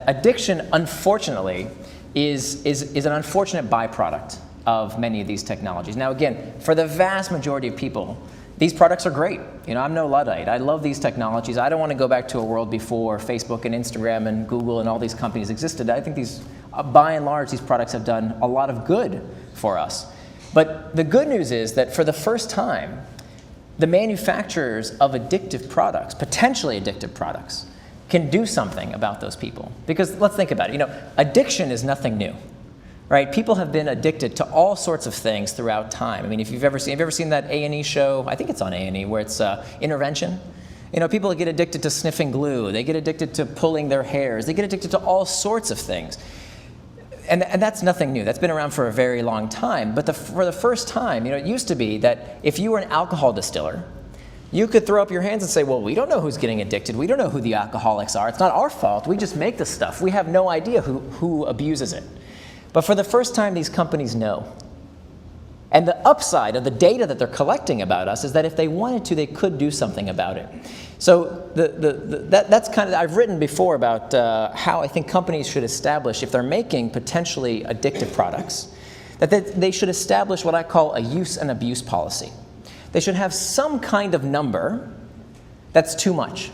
Addiction, unfortunately, is an unfortunate byproduct of many of these technologies. Now again, for the vast majority of people, these products are great. I'm no Luddite. I love these technologies. I don't want to go back to a world before Facebook and Instagram and Google and all these companies existed. I think by and large, these products have done a lot of good for us. But the good news is that for the first time, the manufacturers of addictive products, potentially addictive products, can do something about those people. Because let's think about it. Addiction is nothing new. Right? People have been addicted to all sorts of things throughout time. I mean, if have you ever seen that A&E show? I think it's on A&E, where it's Intervention. People get addicted to sniffing glue. They get addicted to pulling their hairs. They get addicted to all sorts of things. And that's nothing new. That's been around for a very long time. But for the first time, it used to be that if you were an alcohol distiller, you could throw up your hands and say, well, we don't know who's getting addicted. We don't know who the alcoholics are. It's not our fault. We just make the stuff. We have no idea who abuses it. But for the first time, these companies know. And the upside of the data that they're collecting about us is that if they wanted to, they could do something about it. So that's kind of, I've written before about how I think companies should establish, if they're making potentially addictive products, that they should establish what I call a use and abuse policy. They should have some kind of number that's too much.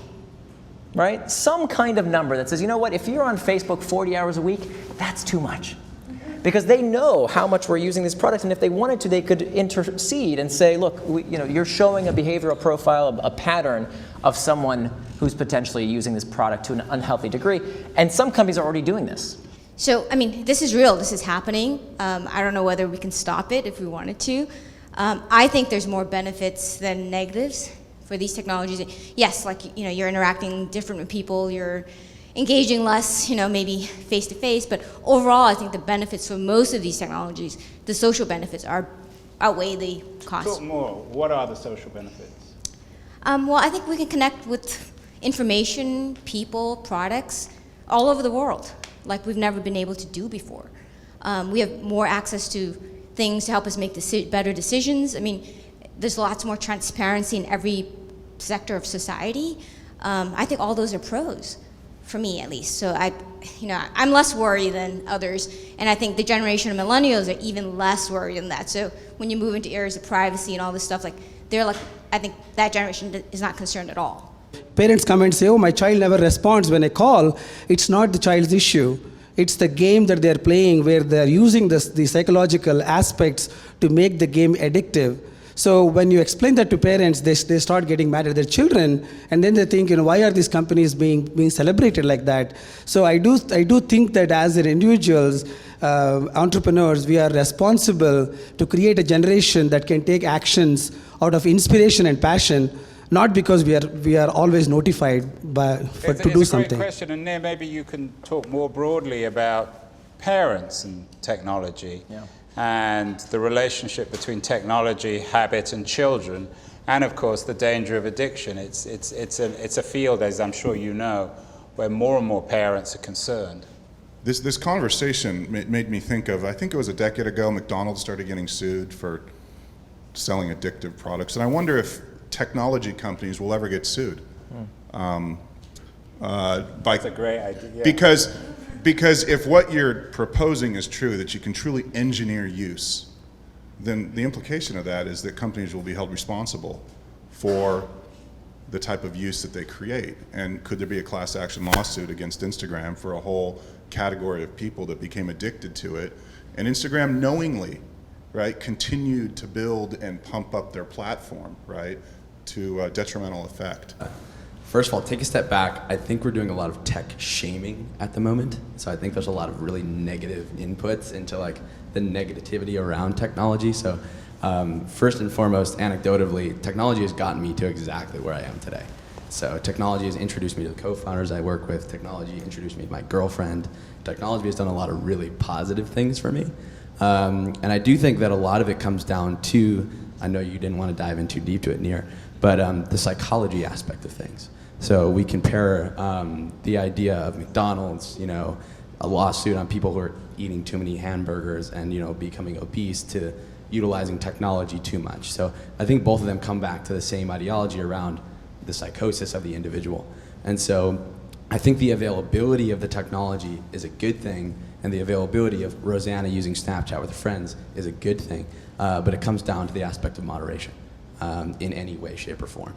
Right? Some kind of number that says, you know what, if you're on Facebook 40 hours a week, that's too much. Because they know how much we're using these products, and if they wanted to, they could intercede and say, look, you're showing a behavioral profile, a pattern of someone who's potentially using this product to an unhealthy degree. And some companies are already doing this. So, this is real. This is happening. I don't know whether we can stop it if we wanted to. I think there's more benefits than negatives for these technologies. Yes, you're interacting different with people. You're engaging less, maybe face to face, but overall, I think the benefits for most of these technologies, the social benefits, outweigh the costs. Talk more. What are the social benefits? Well, I think we can connect with information, people, products all over the world, like we've never been able to do before. We have more access to things to help us make better decisions. There's lots more transparency in every sector of society. I think all those are pros. For me, at least. So I'm less worried than others, and I think the generation of millennials are even less worried than that. So when you move into areas of privacy and all this stuff, I think that generation is not concerned at all. Parents come and say, oh, my child never responds when I call. It's not the child's issue. It's the game that they're playing where they're using the psychological aspects to make the game addictive. So when you explain that to parents, they start getting mad at their children, and then they think, why are these companies being celebrated like that? So I do think that as individuals, entrepreneurs, we are responsible to create a generation that can take actions out of inspiration and passion, not because we are always notified to do something. It's a great question, and Nir, maybe you can talk more broadly about parents and technology. Yeah. And the relationship between technology, habit, and children, and of course the danger of addiction. It's a field, as I'm sure you know, where more and more parents are concerned. This conversation made me think of, I think it was a decade ago, McDonald's started getting sued for selling addictive products, and I wonder if technology companies will ever get sued. That's a great idea. Yeah. Because if what you're proposing is true, that you can truly engineer use, then the implication of that is that companies will be held responsible for the type of use that they create. And could there be a class action lawsuit against Instagram for a whole category of people that became addicted to it? And Instagram knowingly, right, continued to build and pump up their platform, right, to detrimental effect. First of all, take a step back. I think we're doing a lot of tech shaming at the moment. So I think there's a lot of really negative inputs into the negativity around technology. So first and foremost, anecdotally, technology has gotten me to exactly where I am today. So technology has introduced me to the co-founders I work with. Technology introduced me to my girlfriend. Technology has done a lot of really positive things for me. And I do think that a lot of it comes down to, I know you didn't want to dive in too deep to it, Nir, but the psychology aspect of things. So we compare the idea of McDonald's, a lawsuit on people who are eating too many hamburgers and becoming obese, to utilizing technology too much. So I think both of them come back to the same ideology around the psychosis of the individual. And so I think the availability of the technology is a good thing, and the availability of Rosanna using Snapchat with her friends is a good thing, but it comes down to the aspect of moderation in any way, shape, or form.